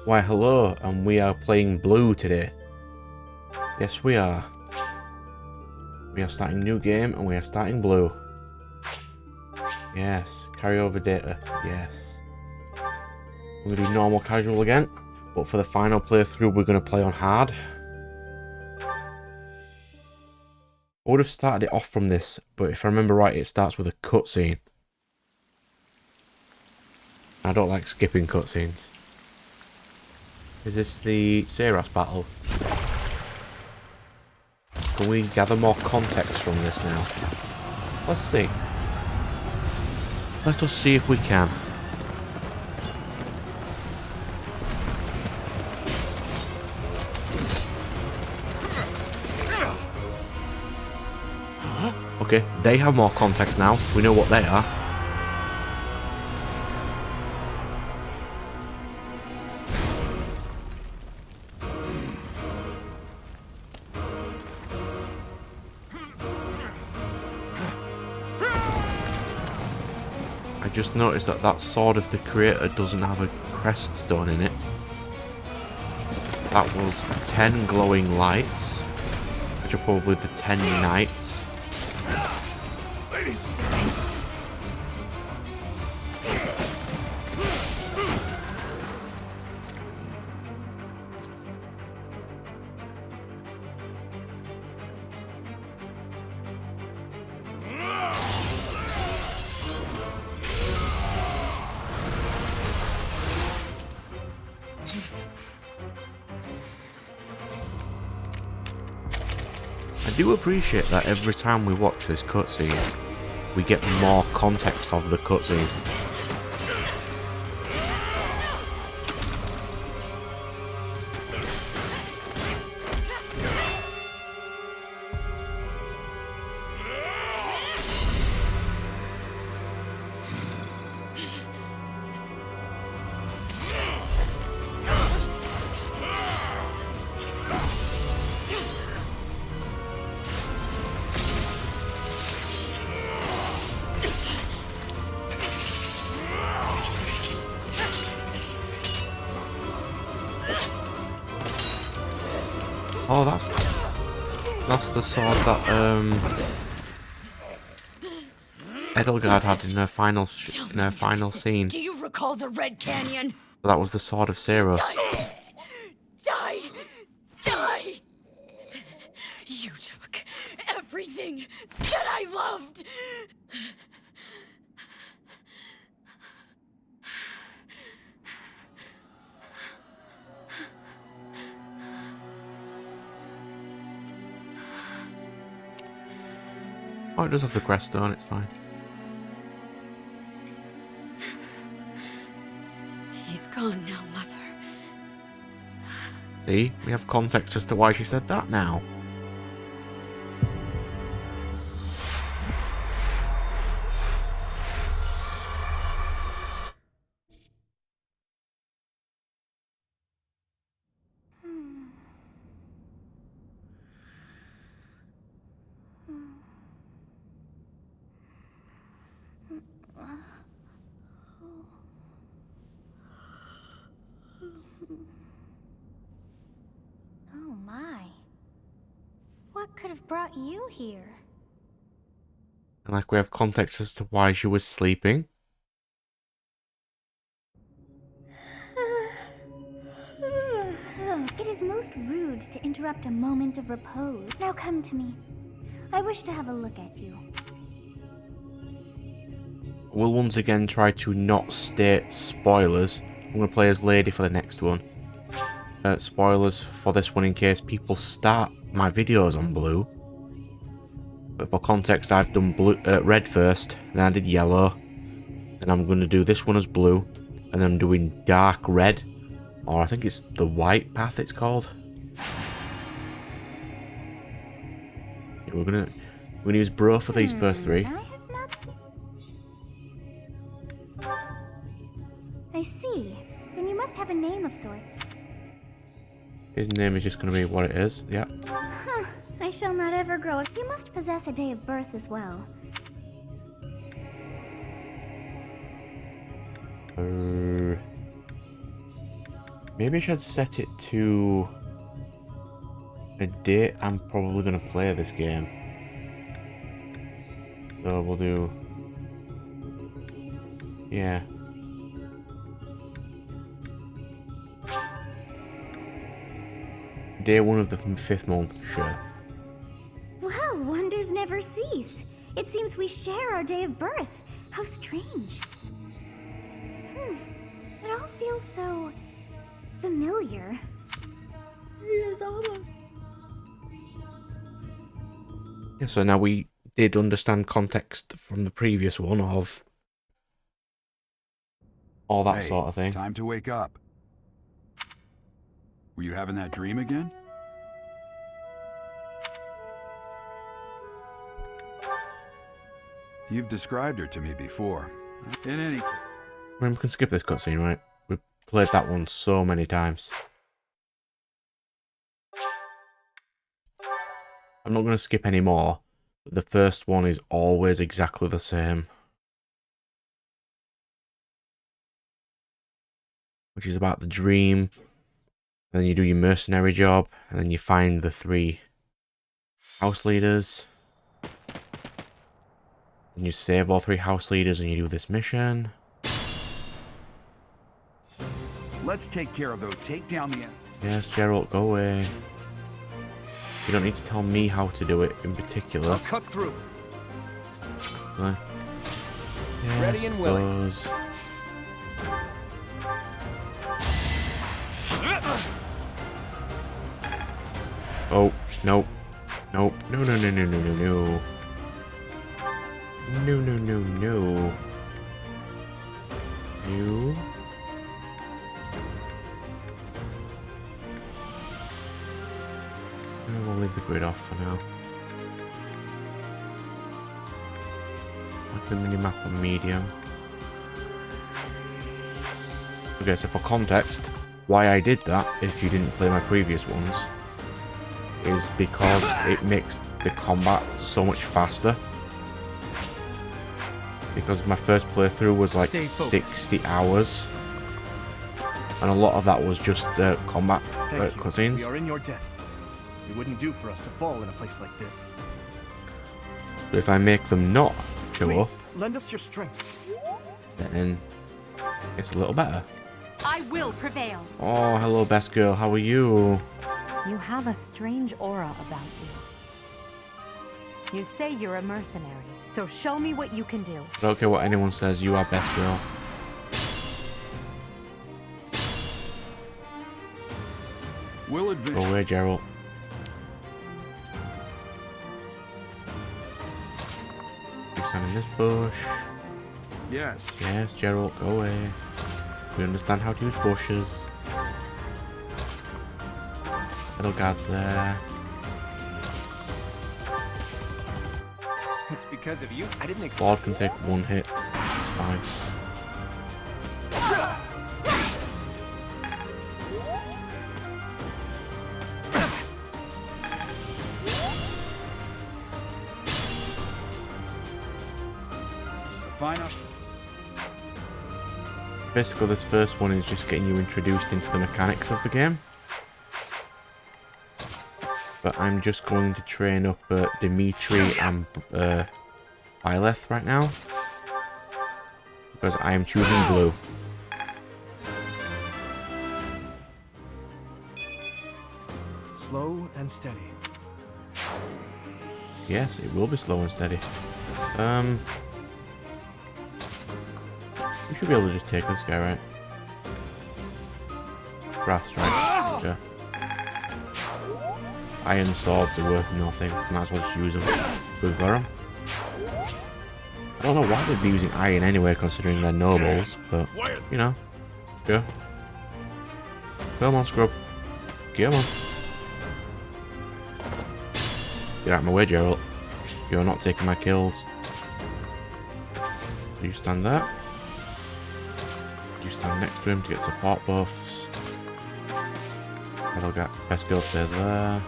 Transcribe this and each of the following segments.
Why hello, and we are playing blue today. Yes we are. We are starting new game and we are starting blue. Yes, carryover data, yes. We're going to do normal casual again, but for the final playthrough we're going to play on hard. I would have started it off from this, but if I remember right it starts with a cutscene. I don't like skipping cutscenes. Is this the Seras battle? Can we gather more context from this now? Let's see. Let us see if we can. Okay, they have more context now. We know what they are. I just noticed that that sword of the creator doesn't have a crest stone in it. That was 10 glowing lights, which are probably the 10 knights. Ladies. I do appreciate that every time we watch this cutscene, we get more context of the cutscene. Oh, that's the sword that Edelgard had in her final scene. Do you recall the Red Canyon? That was the sword of Seros. Die! Die! You took everything that I loved! Oh, it does have the crest stone, it's fine. He's gone now, Mother. See, we have context as to why she said that now. Oh my. What could have brought you here? And like we have context as to why she was sleeping. It is most rude to interrupt a moment of repose. Now come to me. I wish to have a look at you. We'll once again try to not state spoilers. I'm going to play as Lady for the next one. Spoilers for this one in case people start my videos on blue. But for context, I've done red first, then I did yellow. Then I'm going to do this one as blue. And then I'm doing dark red. Or I think it's the white path it's called. Yeah, we're gonna use bro for these first three. I have not seen... I see. Then you must have a name of sorts. His name is just going to be what it is. Yeah. Huh. I shall not ever grow up. You must possess a day of birth as well. Maybe I should set it to a date I'm probably going to play this game. So we'll do... Yeah. Day 1 of the 5th month, sure. Well, wonders never cease. It seems we share our day of birth. How strange. It all feels so... familiar. Yeah, so now we did understand context from the previous one of all that sort of thing. Time to wake up. Were you having that dream again? You've described her to me before. In any case... I mean, we can skip this cutscene, right? We've played that one so many times. I'm not going to skip any more. The first one is always exactly the same. Which is about the dream. And then you do your mercenary job. And then you find the 3 house leaders. And you save all 3 house leaders and you do this mission. Let's take care of those. Take down the... Yes, Geralt, go away. You don't need to tell me how to do it in particular. I'll cut through. So, yes, Ready and willing. goes. Oh, nope. Nope. No, no, no, no, no, no, no. No, no, no, no. You. We'll leave the grid off for now. Like the minimap on medium. Okay, so for context, why I did that, if you didn't play my previous ones, is because it makes the combat so much faster. Because my first playthrough was like 60 hours. And a lot of that was just combat cutscenes. We are in your debt. It wouldn't do for us to fall in a place like this. But if I make them not show Please, up, lend us your strength. then it's a little better. I will prevail. Oh, hello, best girl. How are you? You have a strange aura about you. You say you're a mercenary, so show me what you can do. I don't care what anyone says. You are best girl. We'll advance. Go away, Geralt. You stand in this bush. Yes. Yes, Geralt, go away. We understand how to use bushes. Little guard there. It's because of you. I didn't expect. Sword can take 1 hit. It's fine. Fine up. Basically, this first one is just getting you introduced into the mechanics of the game. But I'm just going to train up Dimitri and Byleth right now. Because I am choosing blue. Slow and steady. Yes, it will be slow and steady. We should be able to just take this guy, right? Brass strike, sure. Iron swords are worth nothing. Might as well just use them if we've got them. I don't know why they'd be using iron anyway, considering they're nobles, but, you know. Sure. Come on, scrub. Come on. Get out of my way, Geralt. You're not taking my kills. You stand there. You stand next to him to get support buffs. That'll get best girl stays there.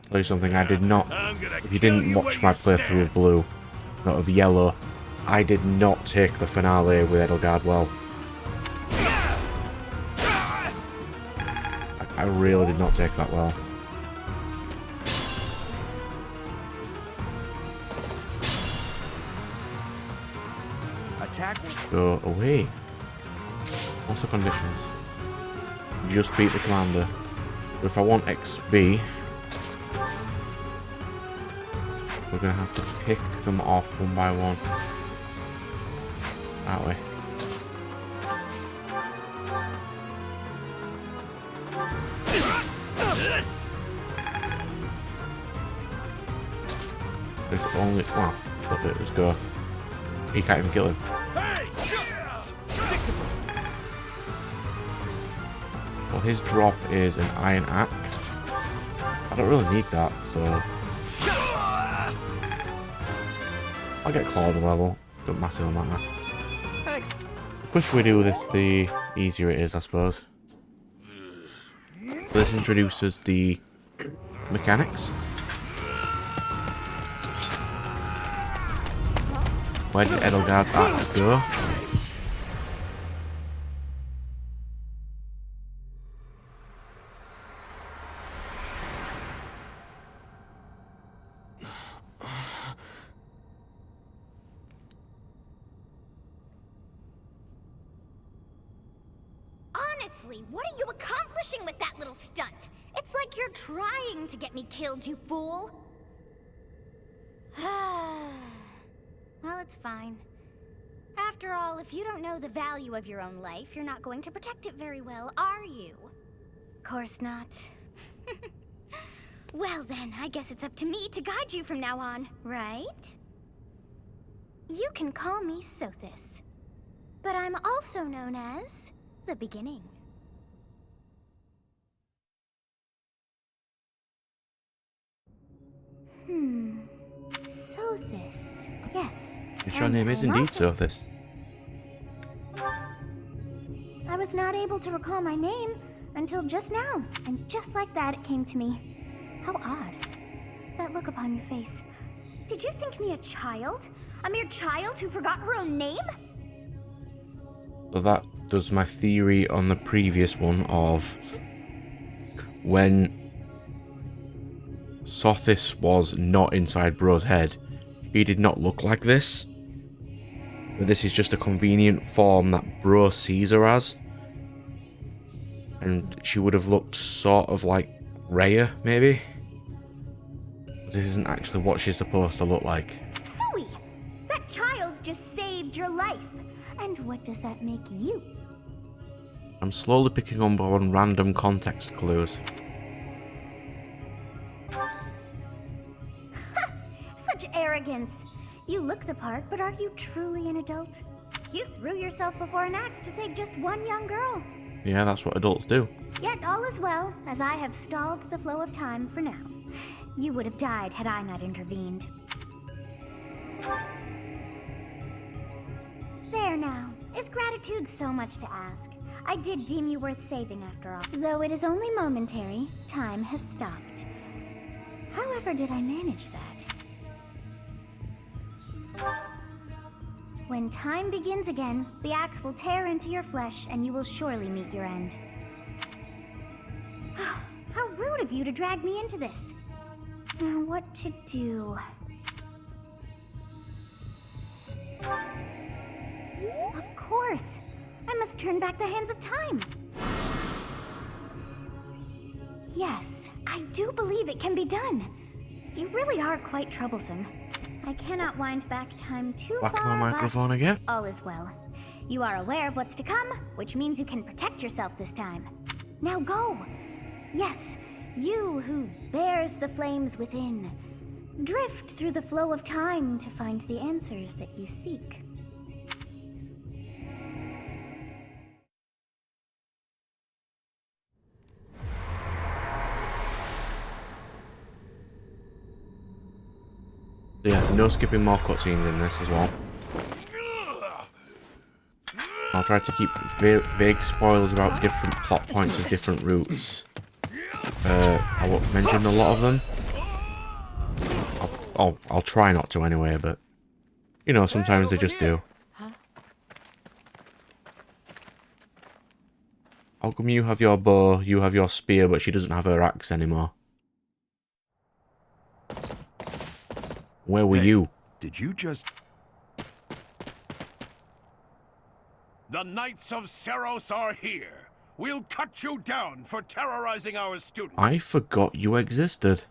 Tell you something I did not. If you didn't watch my playthrough of blue, not of yellow, I did not take the finale with Edelgard well. I really did not take that well. Attack. Go away. What's the conditions? Just beat the commander. But if I want XP, we're gonna have to pick them off one by one. That way. There's only... Wow. Love it. Let's go. He can't even kill him. Well, his drop is an iron axe. I don't really need that, so... I'll get claw on the level. Don't massively matter. The quicker we do this, the easier it is, I suppose. This introduces the mechanics. Where did Edelgard's axe go? Honestly, what are you accomplishing with that little stunt? It's like you're trying to get me killed, you fool. Well, it's fine. After all, if you don't know the value of your own life, you're not going to protect it very well, are you? Course not. Well then, I guess it's up to me to guide you from now on, right? You can call me Sothis, but I'm also known as the Beginning. Sothis. Yes. Your name is indeed Sothis. I was not able to recall my name until just now, and just like that it came to me. How odd. That look upon your face. Did you think me a child? A mere child who forgot her own name? So that does my theory on the previous one of when Sothis was not inside Bro's head, he did not look like this. But this is just a convenient form that Bro sees her as. And she would have looked sort of like Rhea, maybe? This isn't actually what she's supposed to look like. Phooey! That child just saved your life. And what does that make you? I'm slowly picking up on random context clues. Such arrogance. You look the part, but are you truly an adult? You threw yourself before an axe to save just one young girl. Yeah, that's what adults do. Yet all is well, as I have stalled the flow of time for now. You would have died had I not intervened. There now. Is gratitude so much to ask? I did deem you worth saving after all. Though it is only momentary, time has stopped. However did I manage that? When time begins again, the axe will tear into your flesh and you will surely meet your end. How rude of you to drag me into this. Now what to do? Of course! I must turn back the hands of time! Yes, I do believe it can be done. You really are quite troublesome. I cannot wind back time too Back far, my microphone but again. all is well. You are aware of what's to come, which means you can protect yourself this time. Now go! Yes, you who bears the flames within. Drift through the flow of time to find the answers that you seek. Yeah, no skipping more cutscenes in this as well. I'll try to keep vague spoilers about different plot points of different routes. I won't mention a lot of them. I'll try not to anyway, but You know, sometimes they just do. Huh? How come you have your bow, you have your spear, but she doesn't have her axe anymore? Where were you? Did you just... The Knights of Seros are here. We'll cut you down for terrorizing our students. I forgot you existed.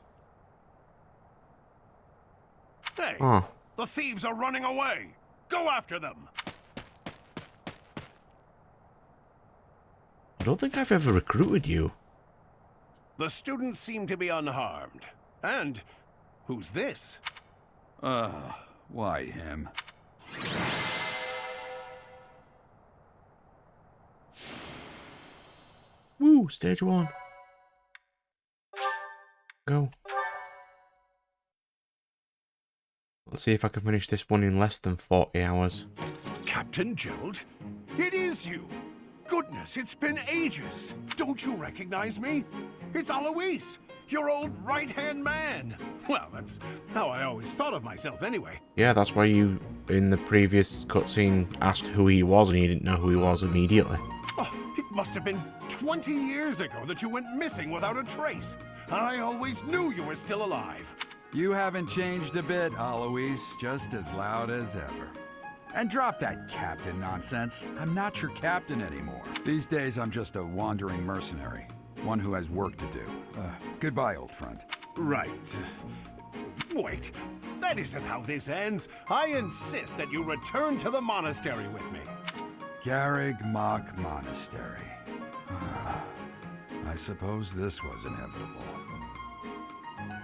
Hey, Oh. the thieves are running away. Go after them. I don't think I've ever recruited you. The students seem to be unharmed. And who's this? Why him? Woo, stage 1. Go. Let's see if I can finish this one in less than 40 hours. Captain Gerald? It is you. Goodness, it's been ages. Don't you recognize me? It's Alois, your old right-hand man. Well, that's how I always thought of myself anyway. Yeah, that's why you, in the previous cutscene, asked who he was and you didn't know who he was immediately. Oh, it must have been 20 years ago that you went missing without a trace. I always knew you were still alive. You haven't changed a bit, Alois. Just as loud as ever. And drop that captain nonsense. I'm not your captain anymore. These days, I'm just a wandering mercenary. One who has work to do. Goodbye, old friend. Right. Wait, that isn't how this ends. I insist that you return to the monastery with me. Garreg Mach Monastery. I suppose this was inevitable.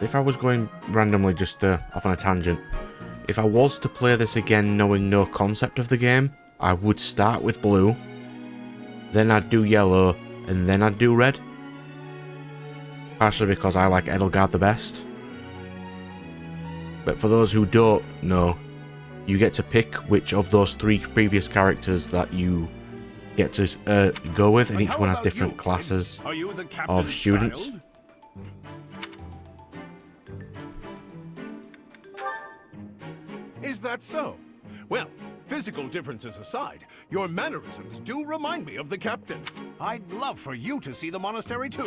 If I was going randomly just off on a tangent, if I was to play this again knowing no concept of the game, I would start with blue, then I'd do yellow, and then I'd do red. Partially because I like Edelgard the best. But for those who don't know, you get to pick which of those 3 previous characters that you get to go with, and But each how one has about different you? classes Are you the of captain's students. child? Is that so? Well, physical differences aside, your mannerisms do remind me of the captain. I'd love for you to see the monastery too.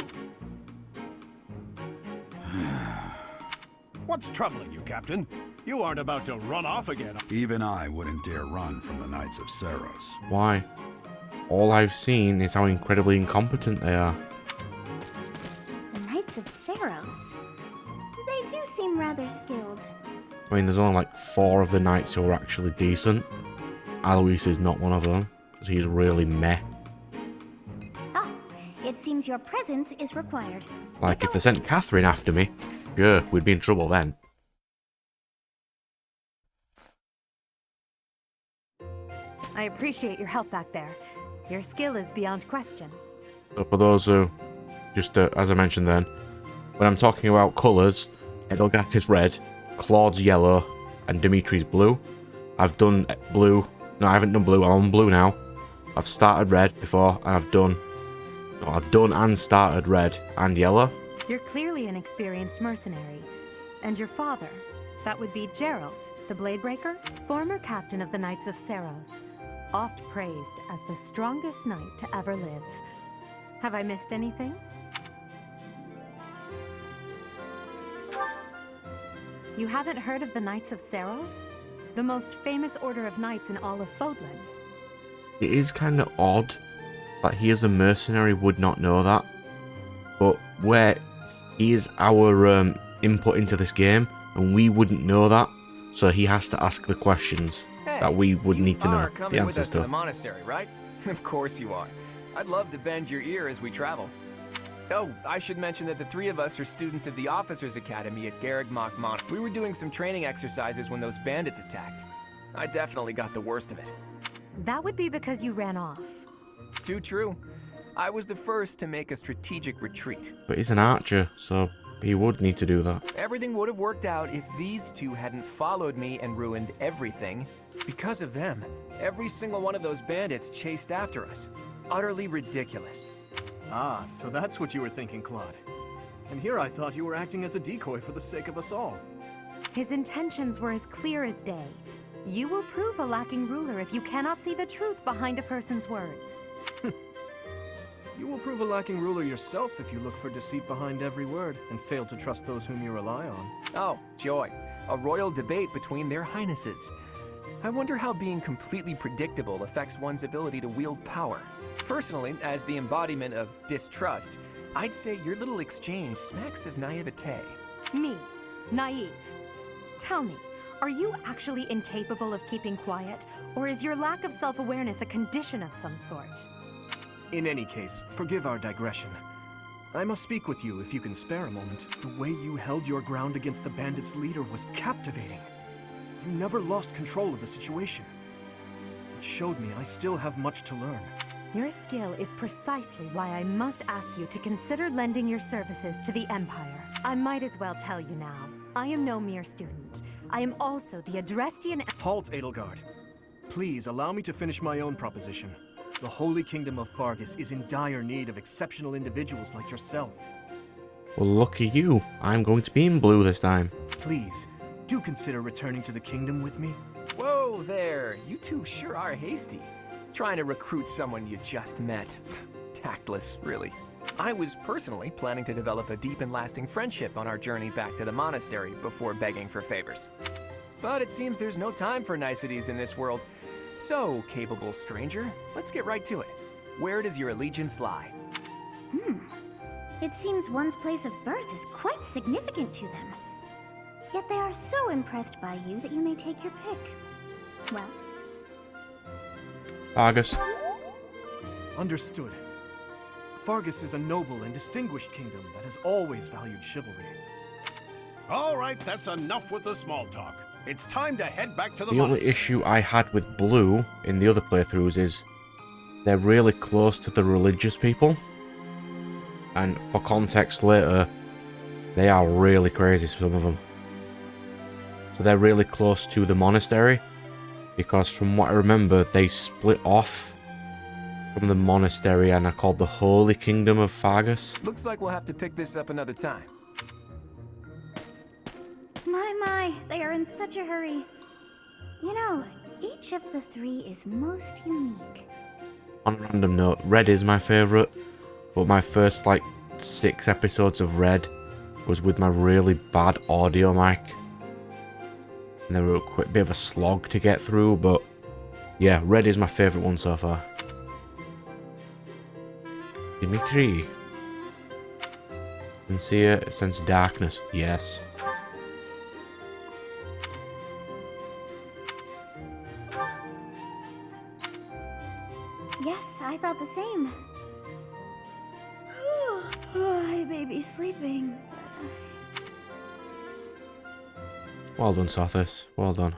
What's troubling you, Captain? You aren't about to run off again. Even I wouldn't dare run from the Knights of Seros. Why? All I've seen is how incredibly incompetent they are. The Knights of Seros. They do seem rather skilled. I mean, there's only like 4 of the knights who are actually decent. Alois is not one of them, because he's really meh. Ah, it seems your presence is required. Like, if they sent Catherine after me, yeah, we'd be in trouble then. I appreciate your help back there. Your skill is beyond question. So for those who, just as I mentioned then, when I'm talking about colours, Edelgard is red, Claude's yellow, and Dimitri's blue. I've done blue. No, I haven't done blue. I'm on blue now. I've started red before, and I've done and started red and yellow. You're clearly an experienced mercenary. And your father, that would be Gerald, the Bladebreaker, former captain of the Knights of Seros, oft praised as the strongest knight to ever live. Have I missed anything? You haven't heard of the Knights of Seros? The most famous order of knights in all of Fodlan. It is kind of odd that he as a mercenary would not know that. But where he is our input into this game, and we wouldn't know that, so he has to ask the questions that we would need to know the with answers us to the to. monastery, right? Of course you are. I'd love to bend your ear as we travel. Oh, I should mention that the 3 of us are students of the Officers Academy at Garreg Mach Mon. We were doing some training exercises when those bandits attacked. I definitely got the worst of it. That would be because you ran off. Too true. I was the first to make a strategic retreat. But he's an archer, so he would need to do that. Everything would have worked out if these 2 hadn't followed me and ruined everything. Because of them, every single one of those bandits chased after us. Utterly ridiculous. Ah, so that's what you were thinking, Claude. And here I thought you were acting as a decoy for the sake of us all. His intentions were as clear as day. You will prove a lacking ruler if you cannot see the truth behind a person's words. You will prove a lacking ruler yourself if you look for deceit behind every word and fail to trust those whom you rely on. Oh, joy. A royal debate between their highnesses. I wonder how being completely predictable affects one's ability to wield power. Personally, as the embodiment of distrust, I'd say your little exchange smacks of naivete. Me, naive. Tell me, are you actually incapable of keeping quiet, or is your lack of self-awareness a condition of some sort? In any case, forgive our digression. I must speak with you if you can spare a moment. The way you held your ground against the bandits' leader was captivating. You never lost control of the situation. It showed me I still have much to learn. Your skill is precisely why I must ask you to consider lending your services to the Empire. I might as well tell you now. I am no mere student. I am also the Adrestian... Halt, Edelgard. Please allow me to finish my own proposition. The Holy Kingdom of Fargus is in dire need of exceptional individuals like yourself. Well, lucky you. I'm going to be in blue this time. Please, do consider returning to the kingdom with me. Whoa there, you two sure are hasty. Trying to recruit someone you just met. Tactless, really. I was personally planning to develop a deep and lasting friendship on our journey back to the monastery before begging for favors. But it seems there's no time for niceties in this world. So, capable stranger, let's get right to it. Where does your allegiance lie? It seems one's place of birth is quite significant to them. Yet they are so impressed by you that you may take your pick. Well, Argus. Understood. Fargus is a noble and distinguished kingdom that has always valued chivalry. All right, that's enough with the small talk. It's time to head back to the The only monastery. issue I had with blue in the other playthroughs is they're really close to the religious people. And for context later, they are really crazy, some of them. So they're really close to the monastery. Because from what I remember, they split off from the monastery and are called the Holy Kingdom of Fargus. Looks like we'll have to pick this up another time. my, they are in such a hurry. You know, each of the three is most unique. On a random note, Red is my favourite, but my first, 6 episodes of Red was with my really bad audio mic. And they were a bit of a slog to get through, but yeah, Red is my favourite one so far. Dimitri. Sincere, sense darkness. Yes. Yes, I thought the same. I may be sleeping. Well done, Sothis. Well done.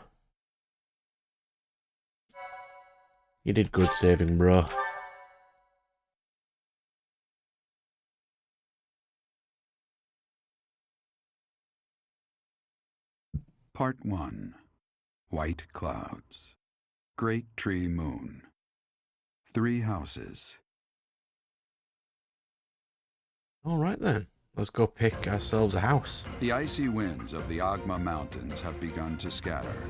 You did good saving, bro. Part 1. White Clouds. Great Tree Moon. 3 houses. Alright then. Let's go pick ourselves a house. The icy winds of the Agma Mountains have begun to scatter,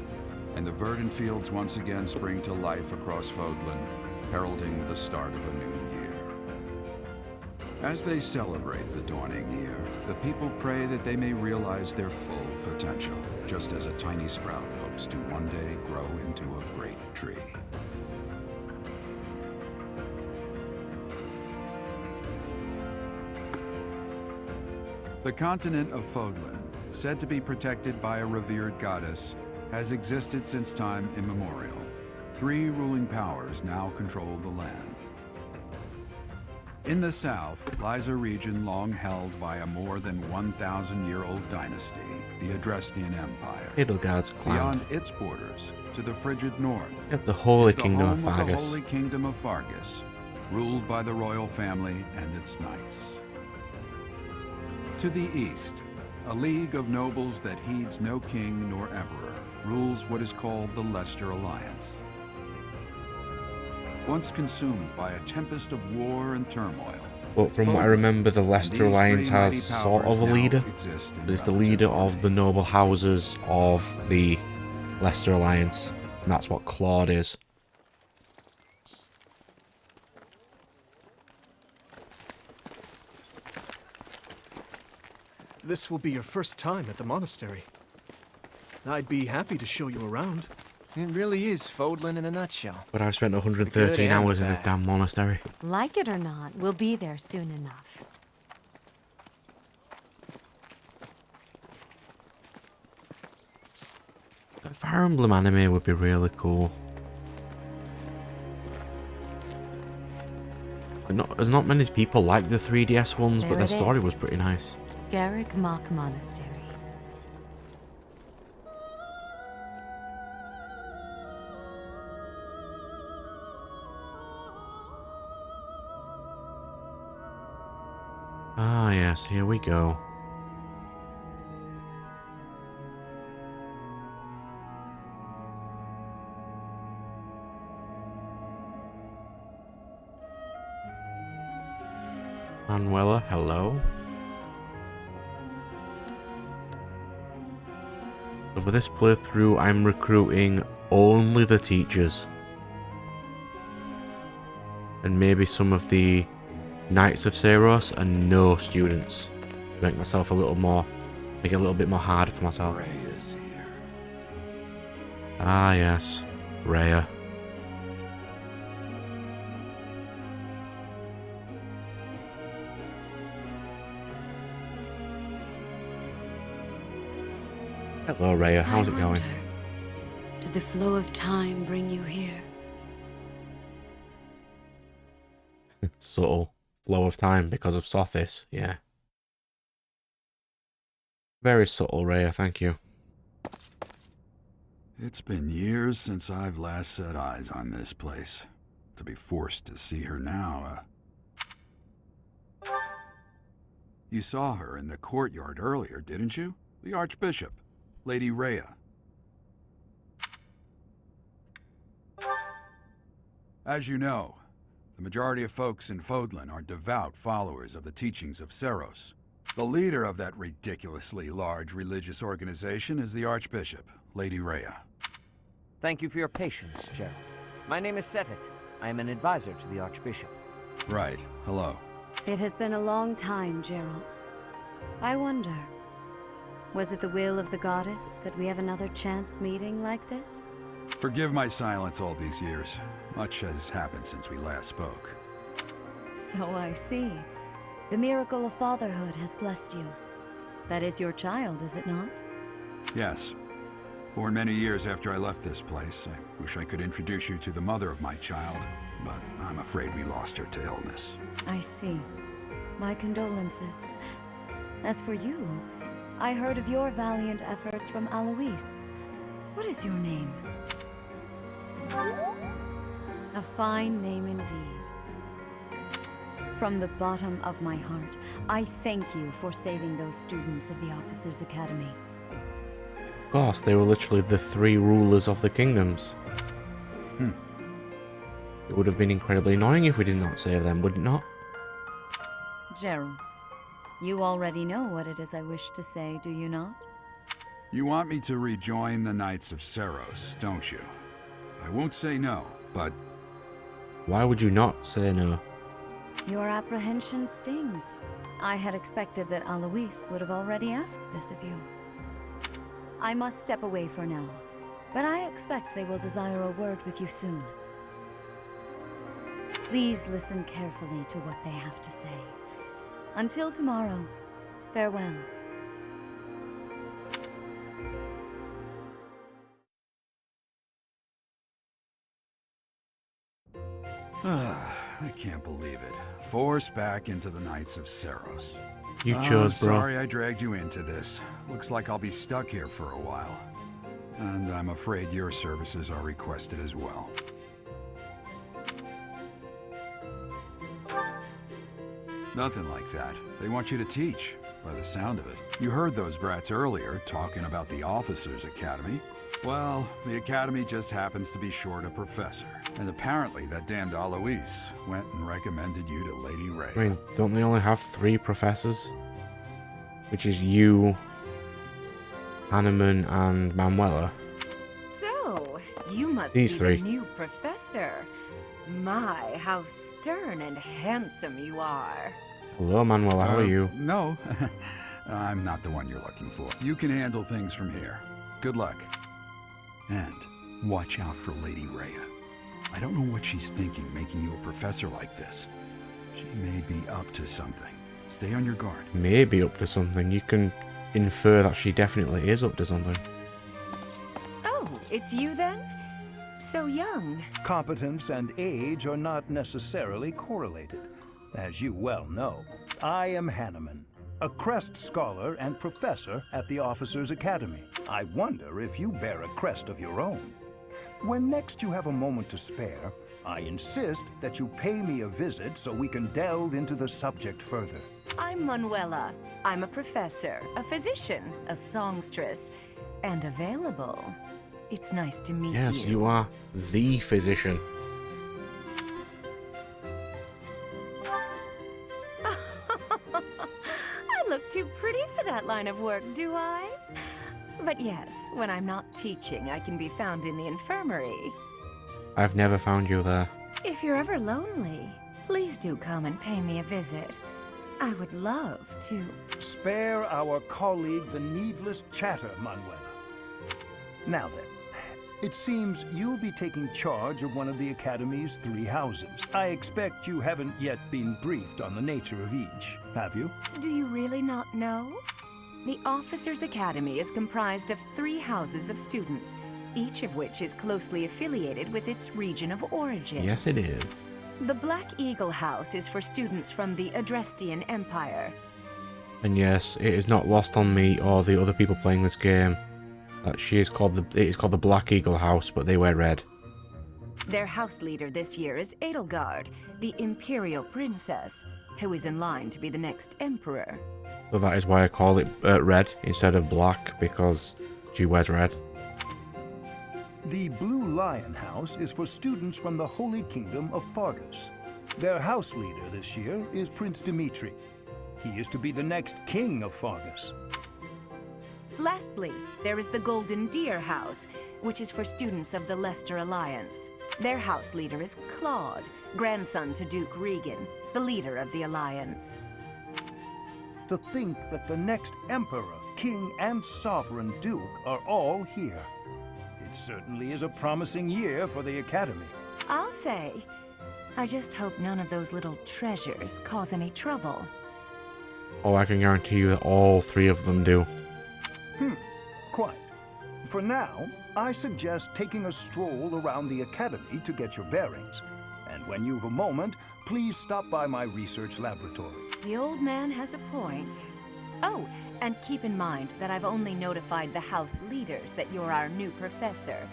and the verdant fields once again spring to life across Fodlan, heralding the start of a new year. As they celebrate the dawning year, the people pray that they may realize their full potential, just as a tiny sprout hopes to one day grow into a great tree. The continent of Fodlan, said to be protected by a revered goddess, has existed since time immemorial. 3 ruling powers now control the land. In the south lies a region long held by a more than 1,000-year-old dynasty, the Adrestian Empire. Edelgard's clan. Beyond its borders, to the frigid north, We have the Holy is the Kingdom of home the Fargus. Holy Kingdom of Fargus, ruled by the royal family and its knights. To the east, a league of nobles that heeds no king nor emperor rules what is called the Leicester Alliance. Once consumed by a tempest of war and turmoil, But from what I remember, the Leicester these Alliance 3 mighty has sort of a powers now leader. exist in There's the relative leader of harmony. the noble houses of the Leicester Alliance. And that's what Claude is. This will be your first time at the monastery. I'd be happy to show you around. It really is Fodlan in a nutshell. But I've spent The 113 good and hours the in this bad. damn monastery. Like it or not, we'll be there soon enough. A Fire Emblem anime would be really cool. But there's not many people like the 3DS ones, There but their it story is. was pretty nice. Garrick Mock Monastery. Ah yes, here we go. Manuela, hello. So for this playthrough, I'm recruiting only the teachers. And maybe some of the Knights of Seros and no students. To make myself make it a little bit more hard for myself. Rhea's here. Ah yes, Rhea. Hello Rhea, how's it I going? wonder, did the flow of time bring you here? Subtle flow of time because of Sothis, yeah. Very subtle, Rhea, thank you. It's been years since I've last set eyes on this place. To be forced to see her now, You saw her in the courtyard earlier, didn't you? The Archbishop, Lady Rhea. As you know, the majority of folks in Fodlan are devout followers of the teachings of Seros. The leader of that ridiculously large religious organization is the Archbishop, Lady Rhea. Thank you for your patience, Gerald. My name is Seteth. I am an advisor to the Archbishop. Right, hello. It has been a long time, Gerald. I wonder, was it the will of the goddess that we have another chance meeting like this? Forgive my silence all these years. Much has happened since we last spoke. So I see. The miracle of fatherhood has blessed you. That is your child, is it not? Yes. Born many years after I left this place, I wish I could introduce you to the mother of my child, but I'm afraid we lost her to illness. I see. My condolences. As for you, I heard of your valiant efforts from Alois. What is your name? A fine name indeed. From the bottom of my heart, I thank you for saving those students of the Officers' Academy. Of course, they were literally the 3 rulers of the kingdoms. It would have been incredibly annoying if we did not save them, would it not? Gerald, you already know what it is I wish to say, do you not? You want me to rejoin the Knights of Seros, don't you? I won't say no, but Why would you not say no? Your apprehension stings. I had expected that Alois would have already asked this of you. I must step away for now, but I expect they will desire a word with you soon. Please listen carefully to what they have to say. Until tomorrow, farewell. I can't believe it. Forced back into the Knights of Seros. You I'm chose, bro. sorry I dragged you into this. Looks like I'll be stuck here for a while. And I'm afraid your services are requested as well. Nothing like that. They want you to teach, by the sound of it. You heard those brats earlier talking about the Officers' Academy. Well, the Academy just happens to be short a professor. And apparently that damned Alois went and recommended you to Lady Rhea. I mean, don't they only have 3 professors? Which is you, Hanneman, and Manuela. So, you must These be three. the new professor. My, how stern and handsome you are. Hello, Manuel. How are you? No, I'm not the one you're looking for. You can handle things from here. Good luck. And watch out for Lady Rhea. I don't know what she's thinking making you a professor like this. She may be up to something. Stay on your guard. Maybe up to something. You can infer that she definitely is up to something. Oh, it's you then? So young. Competence and age are not necessarily correlated. As you well know, I am Hanneman, a crest scholar and professor at the Officers' Academy. I wonder if you bear a crest of your own. When next you have a moment to spare, I insist that you pay me a visit so we can delve into the subject further. I'm Manuela. I'm a professor, a physician, a songstress, and available. It's nice to meet you. Yes, you are the physician. I look too pretty for that line of work, do I? But yes, when I'm not teaching, I can be found in the infirmary. I've never found you there. If you're ever lonely, please do come and pay me a visit. I would love to. Spare our colleague the needless chatter, Manuela. Now then, it seems you'll be taking charge of one of the Academy's 3 houses. I expect you haven't yet been briefed on the nature of each, have you? Do you really not know? The Officers' Academy is comprised of 3 houses of students, each of which is closely affiliated with its region of origin. Yes, it is. The Black Eagle House is for students from the Adrestian Empire. And yes, it is not lost on me or the other people playing this game that it is called the Black Eagle House, but they wear red. Their house leader this year is Edelgard, the Imperial Princess, who is in line to be the next Emperor. So that is why I call it red instead of black, because she wears red. The Blue Lion House is for students from the Holy Kingdom of Fargus. Their house leader this year is Prince Dimitri. He is to be the next king of Fargus. Lastly, there is the Golden Deer House, which is for students of the Leicester Alliance. Their house leader is Claude, grandson to Duke Regan, the leader of the Alliance. To think that the next Emperor, King, and Sovereign Duke are all here. It certainly is a promising year for the Academy. I'll say. I just hope none of those little treasures cause any trouble. Oh, I can guarantee you that all 3 of them do. Quite. For now, I suggest taking a stroll around the Academy to get your bearings. And when you've a moment, please stop by my research laboratory. The old man has a point. Oh, and keep in mind that I've only notified the house leaders that you're our new professor.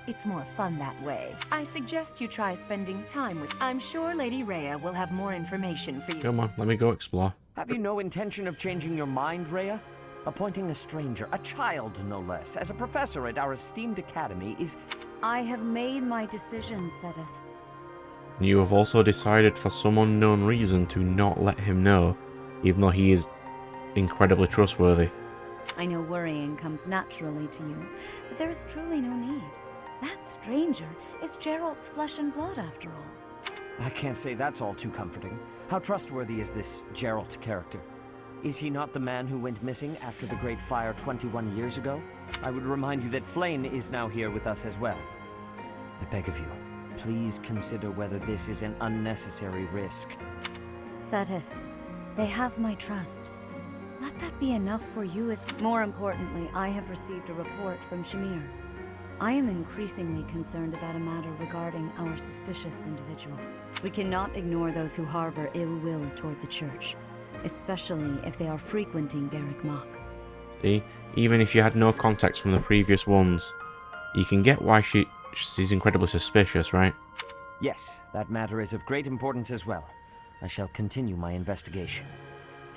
It's more fun that way. I suggest you try spending time with... I'm sure Lady Rhea will have more information for you. Come on, let me go explore. Have you no intention of changing your mind, Rhea? Appointing a stranger, a child no less, as a professor at our esteemed academy is... I have made my decision, Sedith. You have also decided for some unknown reason to not let him know, even though he is incredibly trustworthy. I know worrying comes naturally to you, but there is truly no need. That stranger is Gerald's flesh and blood, after all. I can't say that's all too comforting. How trustworthy is this Gerald character? Is he not the man who went missing after the Great Fire 21 years ago? I would remind you that Flane is now here with us as well. I beg of you, please consider whether this is an unnecessary risk. Sedith, they have my trust. Let that be enough for you. As more importantly, I have received a report from Shamir. I am increasingly concerned about a matter regarding our suspicious individual. We cannot ignore those who harbor ill will toward the Church, especially if they are frequenting Garrick Mach. See, even if you had no contacts from the previous ones, you can get why she's incredibly suspicious, right? Yes, that matter is of great importance as well. I shall continue my investigation.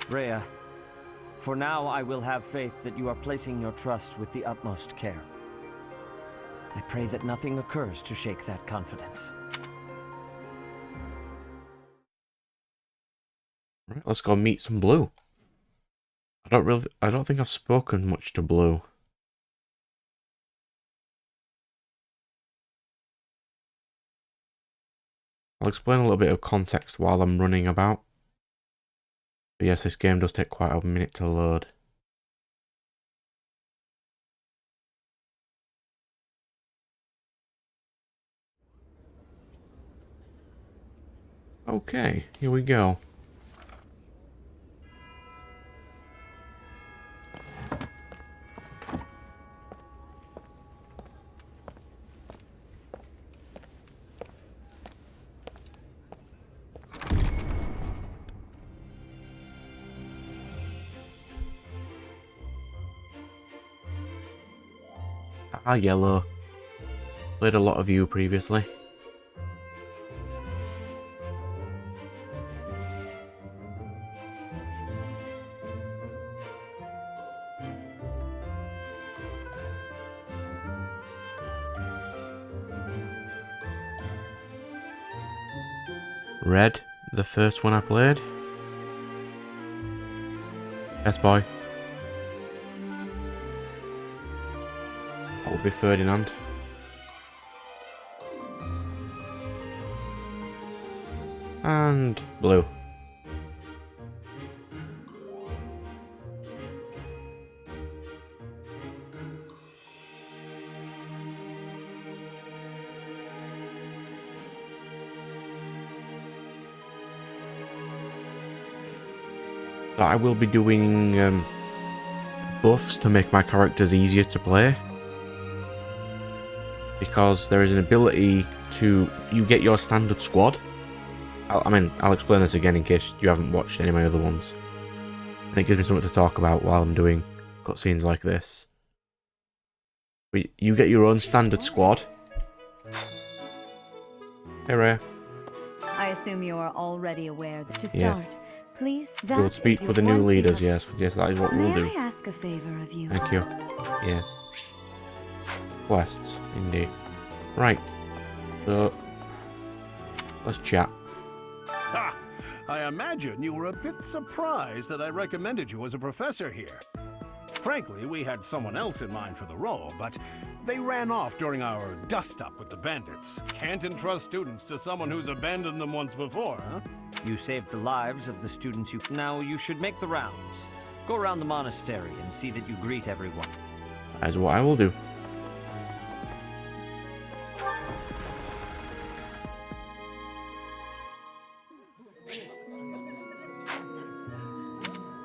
Rhea, for now I will have faith that you are placing your trust with the utmost care. I pray that nothing occurs to shake that confidence. Right, let's go meet some Blue. I don't think I've spoken much to Blue. I'll explain a little bit of context while I'm running about. But yes, this game does take quite a minute to load. Okay, here we go. Ah, yellow. Played a lot of you previously. Red, the first one I played. Yes, boy. That would be Ferdinand. And blue. So I will be doing buffs to make my characters easier to play. Because there is an ability to... You get your standard squad. I'll explain this again in case you haven't watched any of my other ones. And it gives me something to talk about while I'm doing cutscenes like this. But you get your own standard squad. Hey, Rhea. I assume you are already aware that to start, Yes. please, We'll speak with the new leaders, yes. Yes, that is what we'll do. May I ask a favor of you? Thank you. Yes. Quests, indeed. Right. So, let's chat. Ha! I imagine you were a bit surprised that I recommended you as a professor here. Frankly, we had someone else in mind for the role, but they ran off during our dust-up with the bandits. Can't entrust students to someone who's abandoned them once before, huh? You saved the lives of the students you... Now you should make the rounds. Go around the monastery and see that you greet everyone. That is what I will do.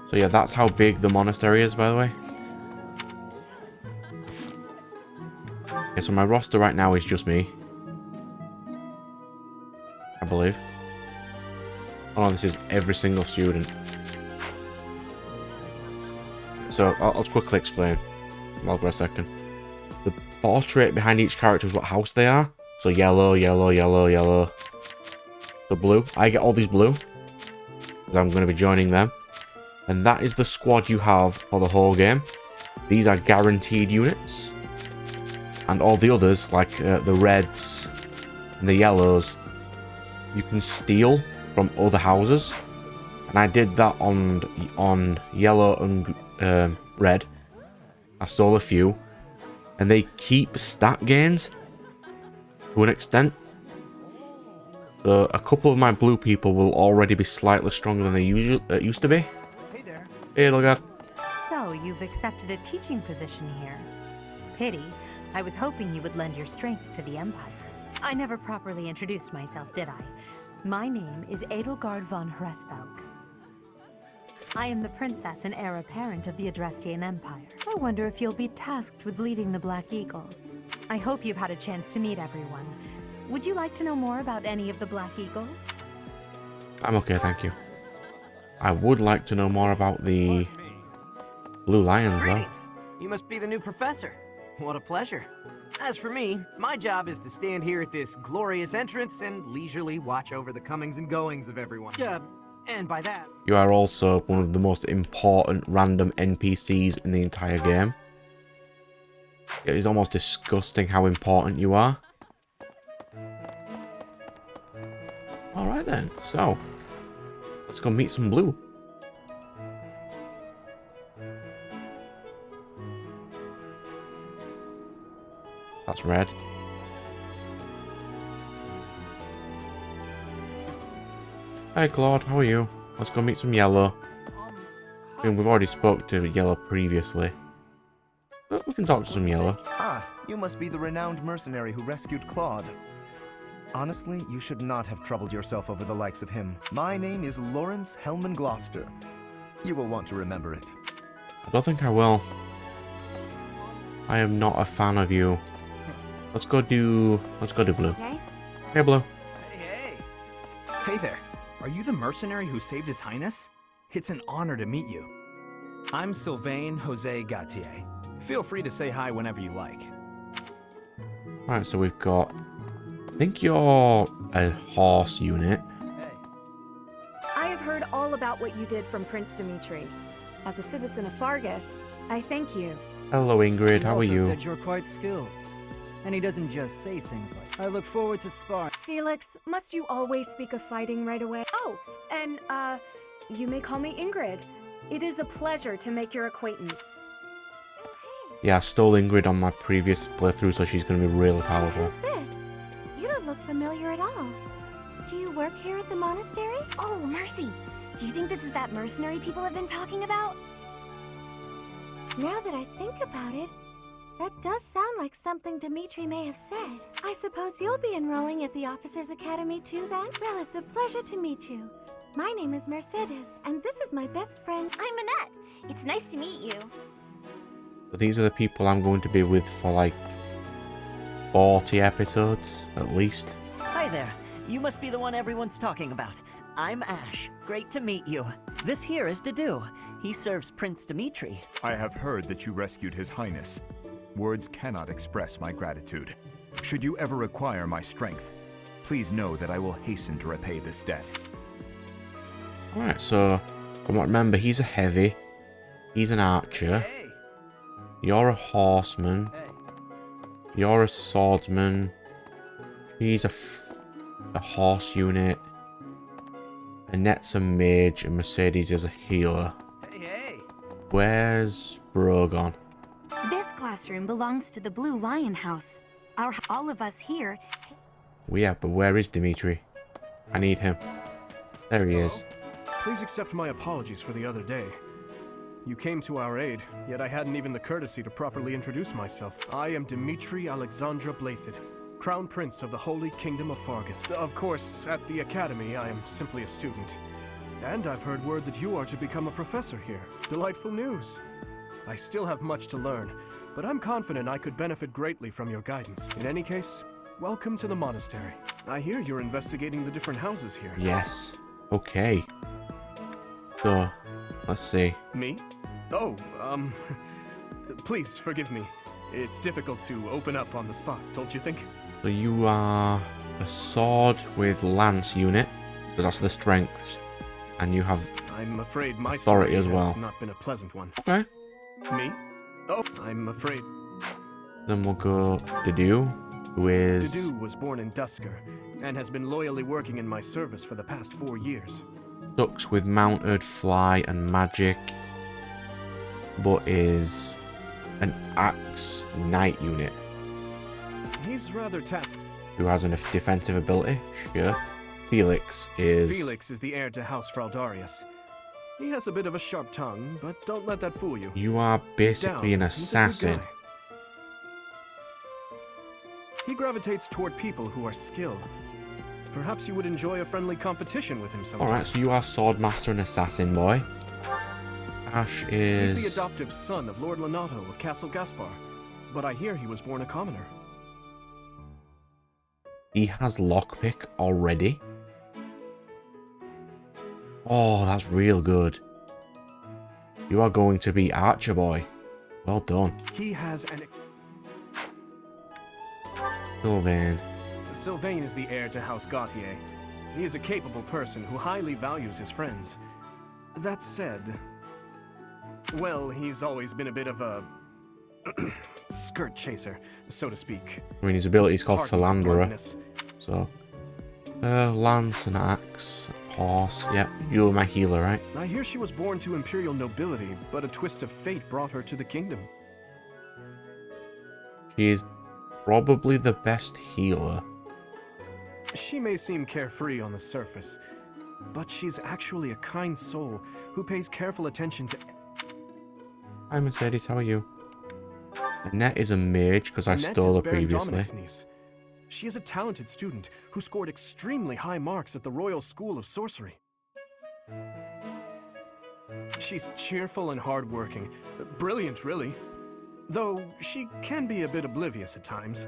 So yeah, that's how big the monastery is, by the way. Okay, so my roster right now is just me. I believe. Oh no, this is every single student. So, I'll just quickly explain. I'll go a second. The portrait behind each character is what house they are. So yellow, yellow, yellow, yellow. So blue. I get all these blue. Because I'm going to be joining them. And that is the squad you have for the whole game. These are guaranteed units. And all the others, like the reds and the yellows, you can steal from other houses. And I did that on yellow and red. I stole a few. And they keep stat gains to an extent. So a couple of my blue people will already be slightly stronger than they used to be. Hey, look at. So, you've accepted a teaching position here. Pity. I was hoping you would lend your strength to the Empire. I never properly introduced myself, did I? My name is Edelgard von Hresvelk. I am the princess and heir apparent of the Adrestian Empire. I wonder if you'll be tasked with leading the Black Eagles. I hope you've had a chance to meet everyone. Would you like to know more about any of the Black Eagles? I'm okay, thank you. I would like to know more about the Blue Lions, though. Greetings. You must be the new professor. What a pleasure. As for me, my job is to stand here at this glorious entrance and leisurely watch over the comings and goings of everyone. And by that... You are also one of the most important random NPCs in the entire game. It is almost disgusting how important you are. Alright then, so... Let's go meet some blue. That's red. Hey Claude, how are you? Let's go meet some Yellow. I mean, we've already spoke to Yellow previously. But we can talk to some Yellow. Ah, you must be the renowned mercenary who rescued Claude. Honestly, you should not have troubled yourself over the likes of him. My name is Lawrence Hellman Gloucester. You will want to remember it. I don't think I will. I am not a fan of you. Let's go do Blue. Hey? Hey Blue. Hey! Hey there. Are you the mercenary who saved His Highness? It's an honor to meet you. I'm Sylvain Jose Gautier. Feel free to say hi whenever you like. Alright, so we've got... I think you're a horse unit. I have heard all about what you did from Prince Dimitri. As a citizen of Fargus, I thank you. Hello Ingrid, how are He you? also said you're quite skilled. And he doesn't just say things like, I look forward to sparring. Felix, must you always speak of fighting right away? Oh, and, you may call me Ingrid. It is a pleasure to make your acquaintance. Yeah, I stole Ingrid on my previous playthrough, so she's going to be really powerful. Who's this? You don't look familiar at all. Do you work here at the monastery? Oh, Mercy! Do you think this is that mercenary people have been talking about? Now that I think about it, that does sound like something Dimitri may have said. I suppose you'll be enrolling at the Officers Academy too then? Well, it's a pleasure to meet you. My name is Mercedes, and this is my best friend. I'm Annette. It's nice to meet you. So these are the people I'm going to be with for like 40 episodes, at least. Hi there. You must be the one everyone's talking about. I'm Ash. Great to meet you. This here is Dedu. He serves Prince Dimitri. I have heard that you rescued His Highness. Words cannot express my gratitude. Should you ever require my strength, please know that I will hasten to repay this debt. Alright, so from what I remember, he's a heavy. He's an archer. Hey! You're a horseman. Hey. You're a swordsman. She's a horse unit. Annette's a mage, and Mercedes is a healer. Hey! Where's Bro gone? This classroom belongs to the Blue Lion House. All of us here... Well, yeah, but where is Dimitri? I need him. There he is. Please accept my apologies for the other day. You came to our aid, yet I hadn't even the courtesy to properly introduce myself. I am Dimitri Alexandra Blathid, Crown Prince of the Holy Kingdom of Fargus. Of course, at the Academy, I am simply a student. And I've heard word that you are to become a professor here. Delightful news. I still have much to learn, but I'm confident I could benefit greatly from your guidance. In any case, welcome to the monastery. I hear you're investigating the different houses here. Yes. Okay. So, let's see. Me? Oh, please forgive me. It's difficult to open up on the spot, don't you think? So you are a sword with lance unit, because that's the strengths, and you have I'm afraid my authority story as well. has not been a pleasant one. Okay. Me? Oh, I'm afraid. Then we'll go Dedu, who is... Dedu was born in Dusker, and has been loyally working in my service for the past 4 years. Sucks with mounted fly and magic, but is an axe knight unit. He's rather tasked. Who has a defensive ability? Sure. Felix is... Felix is the heir to House Fraldarius. He has a bit of a sharp tongue, but don't let that fool you. You are basically an assassin. He gravitates toward people who are skilled. Perhaps you would enjoy a friendly competition with him sometime. Alright, so you are swordmaster and assassin, boy. Ash is... He's the adoptive son of Lord Lenato of Castle Gaspar, but I hear he was born a commoner. He has lockpick already. Oh, that's real good. You are going to be Archer Boy. Well done. He has an... Sylvain. Sylvain is the heir to House Gautier. He is a capable person who highly values his friends. That said... Well, he's always been a bit of a... skirt chaser, so to speak. I mean, his ability is called Pardon the Philanderer. bluntness. So... lance and axe. Horse. Yep, you're my healer, right? I hear she was born to imperial nobility, but a twist of fate brought her to the kingdom. She is probably the best healer. She may seem carefree on the surface, But she's actually a kind soul who pays careful attention to... Hi Mercedes, how are you? Annette is a mage because I Annette stole is her Baron previously. Dominic's niece. She is a talented student who scored extremely high marks at the Royal School of Sorcery. She's cheerful and hardworking. Brilliant, really. Though she can be a bit oblivious at times.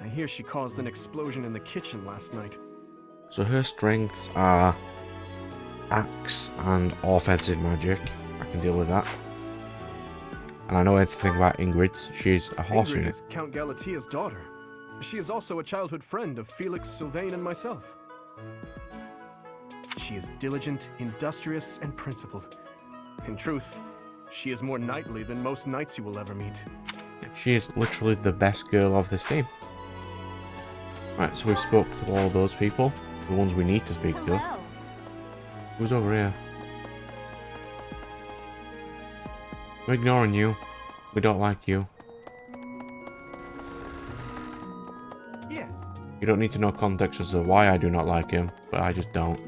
I hear she caused an explosion in the kitchen last night. So her strengths are axe and offensive magic. I can deal with that. And I know everything about Ingrid's. She's a horse Ingrid unit. is Count Galatia's daughter. She is also a childhood friend of Felix, Sylvain, and myself. She is diligent, industrious, and principled. In truth, she is more knightly than most knights you will ever meet. She is literally the best girl of this game. Right, so we've spoke to all those people. The ones we need to speak to. Who's over here? We're ignoring you. We don't like you. Yes. You don't need to know context as to why I do not like him, but I just don't.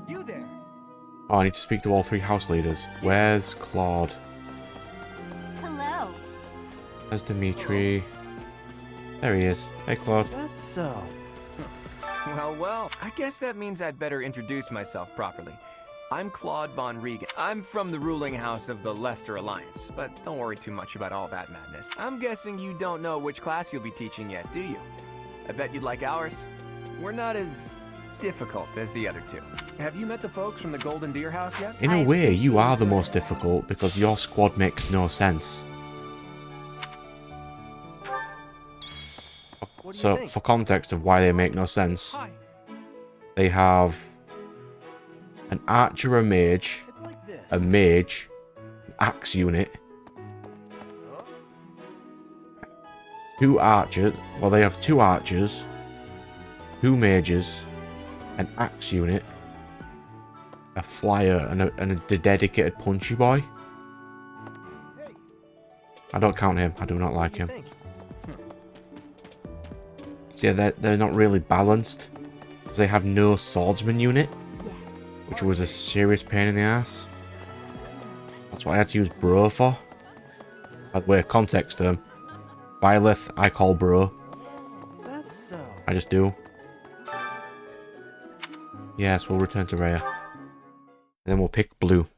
You there? Oh, I need to speak to all three house leaders. Where's Claude? Hello. Where's Dimitri? There he is. Hey, Claude. That's so. Well, I guess that means I'd better introduce myself properly. I'm Claude von Regan. I'm from the ruling house of the Leicester Alliance, but don't worry too much about all that madness. I'm guessing you don't know which class you'll be teaching yet, do you? I bet you'd like ours. We're not as difficult as the other two. Have you met the folks from the Golden Deer House yet? In a way, you are the most difficult because your squad makes no sense. So, for context of why they make no sense, they have an archer, a mage, an axe unit, two archers, well they have two archers, two mages, an axe unit, a flyer, and a dedicated punchy boy. I don't count him, I do not like him. So yeah, they're not really balanced, because they have no swordsman unit, which was a serious pain in the ass. That's what I had to use bro for. By the way, context term. Byleth, I call bro. That's so. I just do. Yes, we'll return to Rhea. And then we'll pick blue.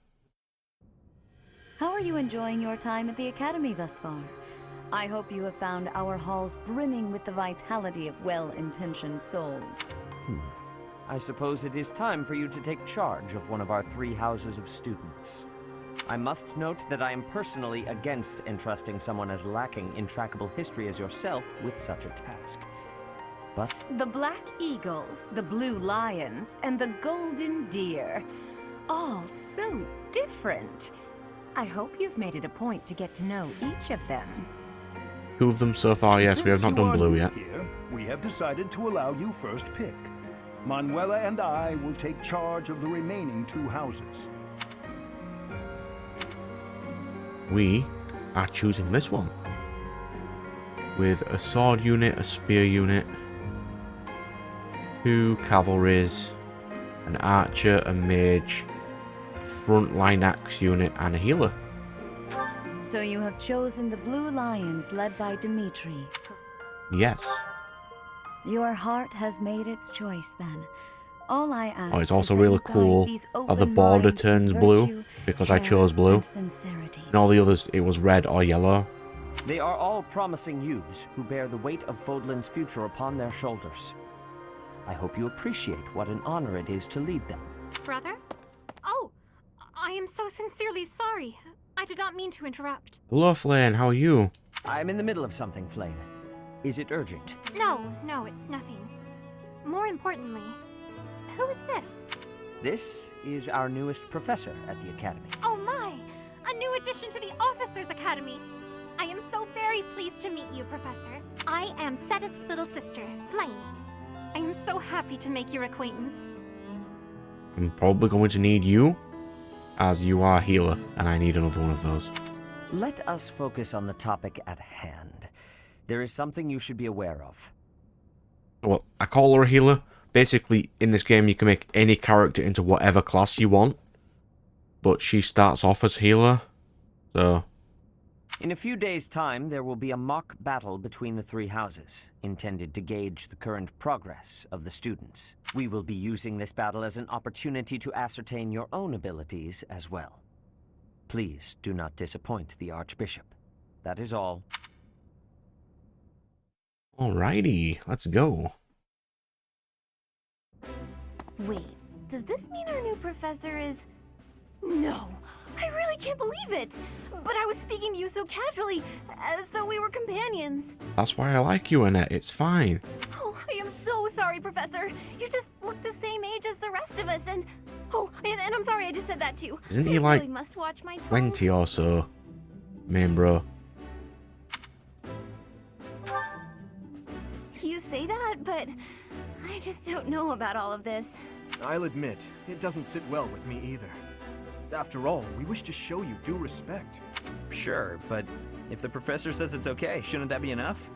How are you enjoying your time at the Academy thus far? I hope you have found our halls brimming with the vitality of well-intentioned souls. I suppose it is time for you to take charge of one of our 3 houses of students. I must note that I am personally against entrusting someone as lacking in trackable history as yourself with such a task. But The Black Eagles, the Blue Lions, and the Golden Deer. All so different. I hope you've made it a point to get to know each of them. 2 of them so far, yes, we have not done blue yet. Here, we have decided to allow you first pick. Manuela and I will take charge of the remaining 2 houses. We are choosing this one. With a sword unit, a spear unit, 2 cavalries, an archer, a mage, a frontline axe unit, and a healer. So you have chosen the Blue Lions led by Dimitri. Yes. Your heart has made its choice then. All I ask Oh, it's also is that really you guide cool these how the open border minds with turns blue virtue, because I care, chose blue. and sincerity. And all the others, it was red or yellow. they are all promising youths who bear the weight of Fodlan's future upon their shoulders. I hope you appreciate what an honor it is to lead them. Brother? Oh, I am so sincerely sorry. I did not mean to interrupt. Hello, Flane, how are you? I'm in the middle of something, Flane. Is it urgent? No, it's nothing. More importantly, who is this? This is our newest professor at the Academy. Oh my! A new addition to the Officers' Academy! I am so very pleased to meet you, Professor. I am Sedith's little sister, Flame. I am so happy to make your acquaintance. I'm probably going to need you, as you are a healer, and I need another one of those. Let us focus on the topic at hand. There is something you should be aware of. Well, I call her a healer. Basically, in this game, you can make any character into whatever class you want. But she starts off as healer, so... In a few days' time, there will be a mock battle between the three houses, intended to gauge the current progress of the students. We will be using this battle as an opportunity to ascertain your own abilities as well. Please do not disappoint the Archbishop. That is all. Alrighty, let's go. Wait, does this mean our new professor is... No, I really can't believe it! But I was speaking to you so casually, as though we were companions. That's why I like you, Annette. It's fine. Oh, I am so sorry, Professor. You just look the same age as the rest of us, and... Oh, and I'm sorry I just said that too. Isn't he I like really must watch my tongue. 20 or so? Main bro. You say that, but I just don't know about all of this. I'll admit, it doesn't sit well with me either. After all, we wish to show you due respect. Sure, but if the professor says it's okay, shouldn't that be enough?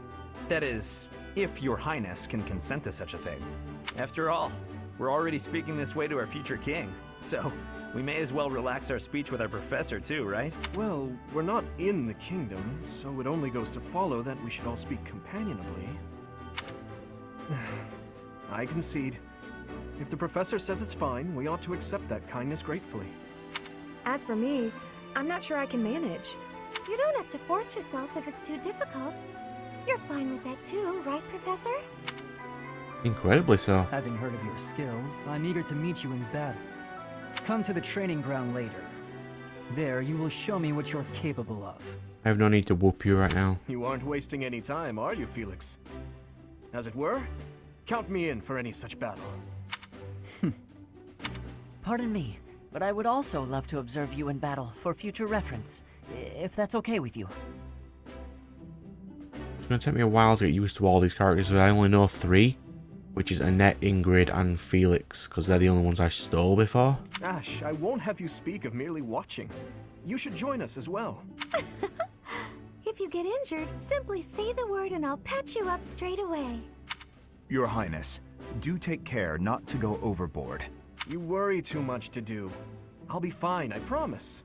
That is, if your highness can consent to such a thing. After all, we're already speaking this way to our future king, so we may as well relax our speech with our professor too, right? Well, we're not in the kingdom, so it only goes to follow that we should all speak companionably. I concede. If the professor says it's fine, we ought to accept that kindness gratefully. As for me, I'm not sure I can manage. You don't have to force yourself if it's too difficult. You're fine with that too, right, Professor? Incredibly so. Having heard of your skills, I'm eager to meet you in battle. Come to the training ground later. There, you will show me what you're capable of. I have no need to whoop you right now. You aren't wasting any time, are you, Felix? As it were, count me in for any such battle. Pardon me, but I would also love to observe you in battle for future reference, if that's okay with you. It's going to take me a while to get used to all these characters. I only know 3, which is Annette, Ingrid, and Felix, because they're the only ones I stole before. Ash, I won't have you speak of merely watching. You should join us as well. If you get injured, simply say the word and I'll patch you up straight away. Your Highness, do take care not to go overboard. You worry too much to do. I'll be fine, I promise.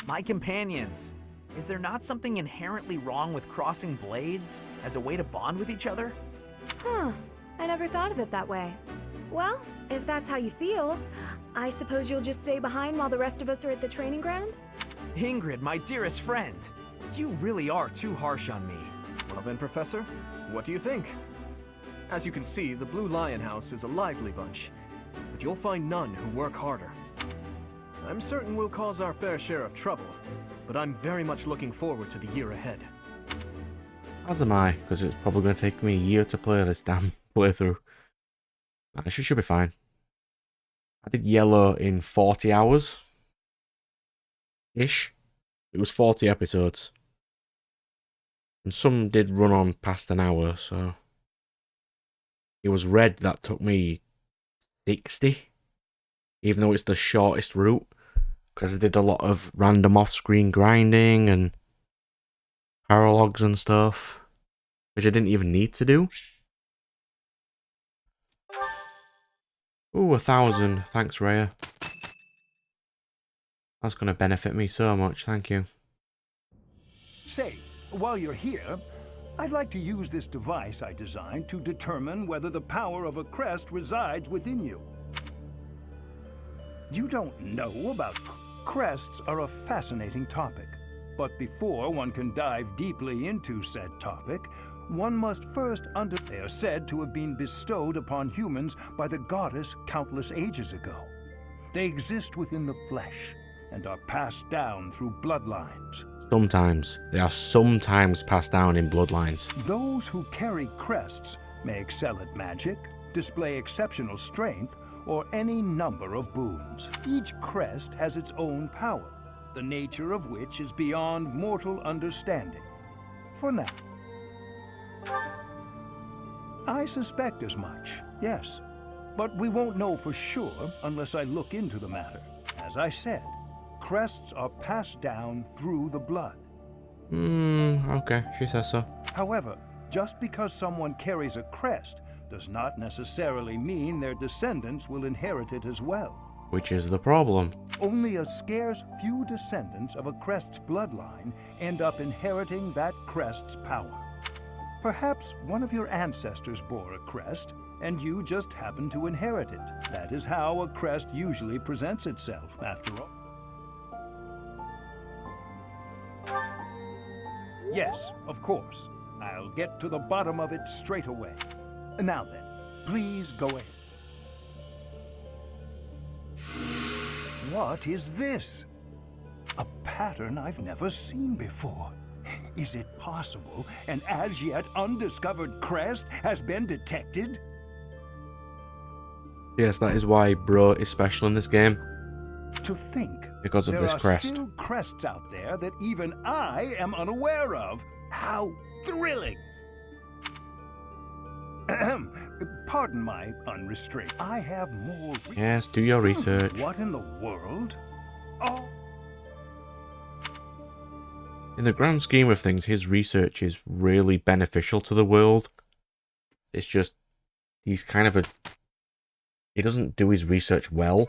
My companions, is there not something inherently wrong with crossing blades as a way to bond with each other? Huh, I never thought of it that way. Well, if that's how you feel, I suppose you'll just stay behind while the rest of us are at the training ground? Ingrid, my dearest friend, you really are too harsh on me. Well then, Professor, what do you think? As you can see, the Blue Lion House is a lively bunch, but you'll find none who work harder. I'm certain we'll cause our fair share of trouble, but I'm very much looking forward to the year ahead. As am I, because it's probably going to take me a year to play this damn playthrough. I should be fine. I did yellow in 40 hours. Ish. It was 40 episodes. And some did run on past an hour, so... It was red that took me 60. Even though it's the shortest route. Because I did a lot of random off-screen grinding and paralogs and stuff. Which I didn't even need to do. Ooh, 1,000. Thanks, Rhea. That's going to benefit me so much, thank you. Say, while you're here, I'd like to use this device I designed to determine whether the power of a crest resides within you. You don't know about crests are a fascinating topic, but before one can dive deeply into said topic, one must first they are said to have been bestowed upon humans by the goddess countless ages ago. They exist within the flesh and are passed down through bloodlines. Sometimes. They are sometimes passed down in bloodlines. Those who carry crests may excel at magic, display exceptional strength, or any number of boons. Each crest has its own power, the nature of which is beyond mortal understanding. For now. I suspect as much, yes. But we won't know for sure unless I look into the matter. As I said, crests are passed down through the blood. Okay, she says so. However, Just because someone carries a crest does not necessarily mean their descendants will inherit it as well. Which is the problem. Only a scarce few descendants of a crest's bloodline end up inheriting that crest's power. Perhaps one of your ancestors bore a crest, and you just happen to inherit it. That is how a crest usually presents itself, after all. Yes, of course. I'll get to the bottom of it straight away. Now then, please go ahead. What is this? A pattern I've never seen before. Is it possible an as yet undiscovered crest has been detected? Yes, that is why Bro is special in this game. To think Because of there this are crest. still crests out there that even I am unaware of. How thrilling! Ahem. Pardon my unrestraint. I have more... Yes, do your research. What in the world? Oh... In the grand scheme of things, his research is really beneficial to the world. It's just, he's kind of a... He doesn't do his research well.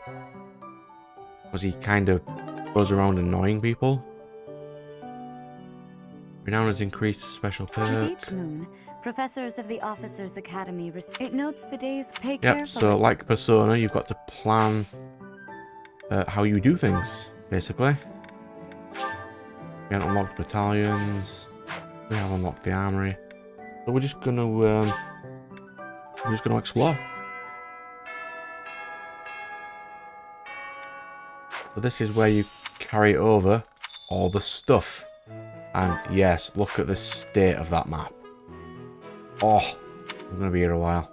Because he kind of goes around annoying people. Renown has increased special With perk. each moon, professors of the Officers' Academy it notes the days. Pay Yep, careful. so like Persona, you've got to plan how you do things, basically. We haven't unlocked battalions. We have unlocked the armory. So we're just gonna explore. So this is where you carry over all the stuff. And yes, look at the state of that map. Oh, I'm gonna be here a while.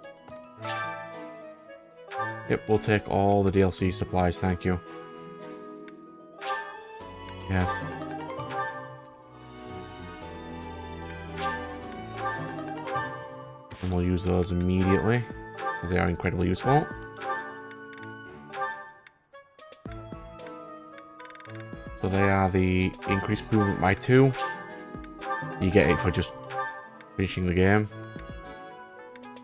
Yep, we'll take all the DLC supplies, thank you. Yes. And we'll use those immediately, because they are incredibly useful. So they are the increased movement by 2. You get it for just finishing the game.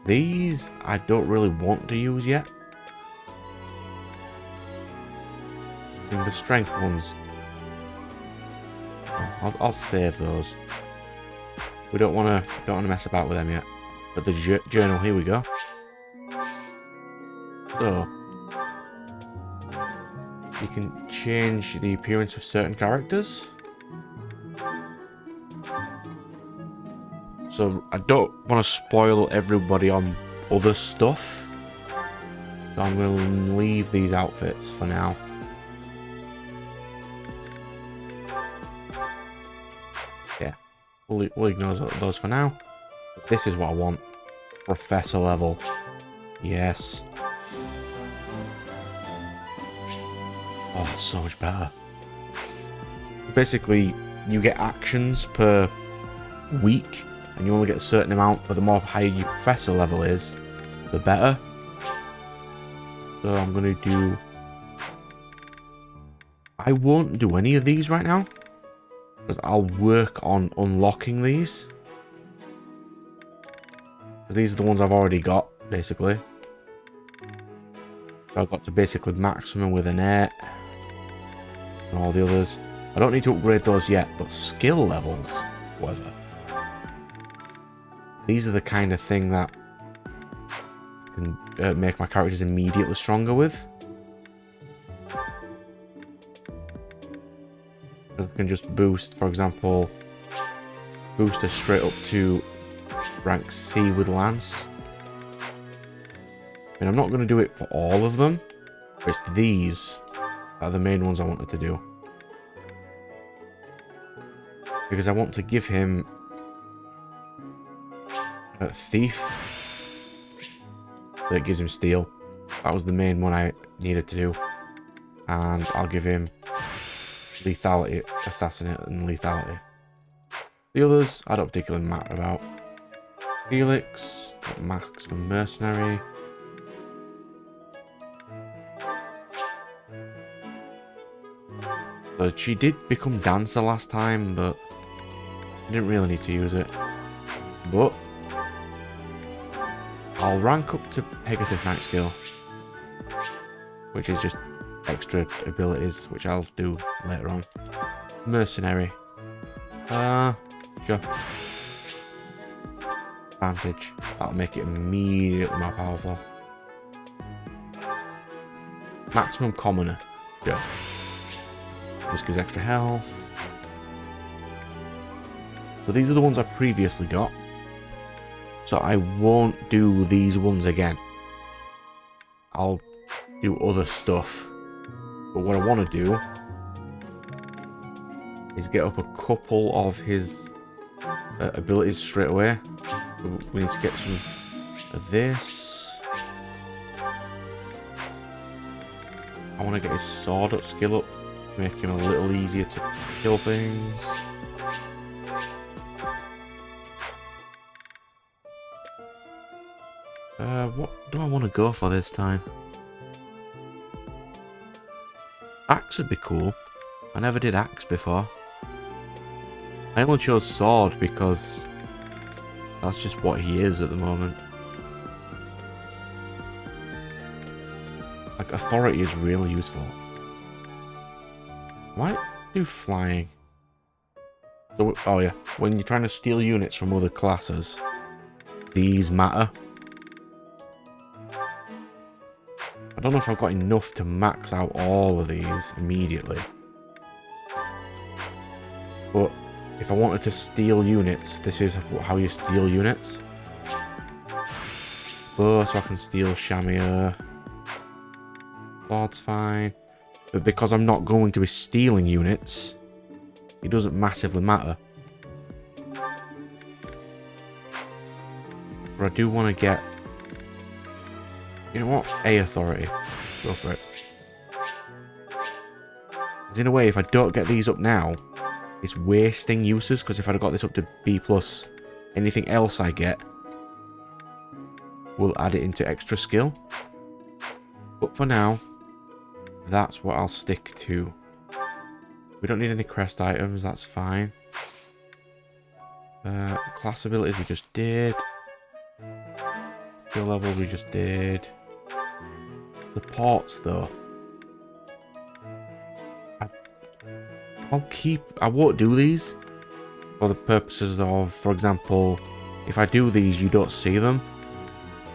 These I don't really want to use yet. I think the strength ones, I'll save those. We don't want to mess about with them yet. But the journal, here we go. So you can change the appearance of certain characters. So I don't want to spoil everybody on other stuff. So I'm going to leave these outfits for now. Yeah, we'll ignore those for now. But this is what I want. Professor level. Yes. Oh, that's so much better. Basically, you get actions per week, and you only get a certain amount, but the more higher your professor level is, the better. So I'm going to do... I won't do any of these right now, because I'll work on unlocking these. These are the ones I've already got, basically. So I've got to basically maximum with an 8. And all the others. I don't need to upgrade those yet, but skill levels, however. These are the kind of thing that can make my characters immediately stronger with. Because I can just boost, for example, boost us straight up to rank C with Lance. I mean, I'm not going to do it for all of them, but it's these that are the main ones I wanted to do. Because I want to give him a Thief. So it gives him Steel. That was the main one I needed to do. And I'll give him Lethality, Assassinate, and Lethality. The others, I don't particularly matter about. Felix, got Max for Mercenary. But she did become Dancer last time, but I didn't really need to use it. But I'll rank up to Pegasus Knight skill, which is just extra abilities, which I'll do later on. Mercenary. Sure. Advantage. That'll make it immediately more powerful. Maximum commoner. Sure. Just gives extra health. So these are the ones I previously got. So I won't do these ones again. I'll do other stuff. But what I want to do is get up a couple of his abilities straight away. So we need to get some of this. I want to get his sword up skill up. Make him a little easier to kill things. What do I want to go for this time? Axe would be cool. I never did axe before. I only chose sword because that's just what he is at the moment. Like, authority is really useful. Why do flying? So, oh yeah, when you're trying to steal units from other classes, these matter. I don't know if I've got enough to max out all of these immediately. But if I wanted to steal units, this is how you steal units. Oh, so I can steal Shamir. Lord's fine. But because I'm not going to be stealing units, it doesn't massively matter. But I do want to get... You know what? A authority. Go for it. Because in a way, if I don't get these up now, it's wasting uses. Because if I'd have got this up to B+, anything else I get will add it into extra skill. But for now, that's what I'll stick to. We don't need any crest items, that's fine. Class abilities we just did. Skill level we just did. The ports though. I won't do these for the purposes of, for example, if I do these you don't see them.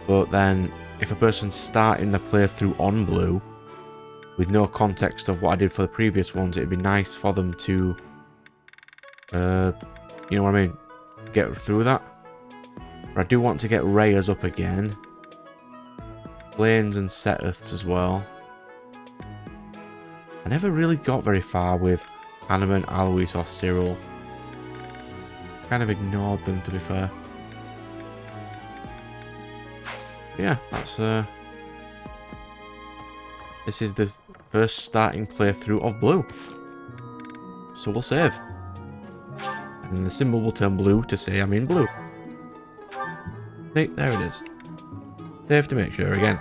But then if a person's starting the playthrough on blue with no context of what I did for the previous ones, it'd be nice for them to, you know what I mean, get through that. But I do want to get Rayas up again. Lanes and Seteths as well. I never really got very far with Hanneman, Alois or Cyril. Kind of ignored them, to be fair. Yeah, that's this is the first starting playthrough of blue. So we'll save. And the symbol will turn blue to say I'm in blue. Hey, there it is. Save to make sure again.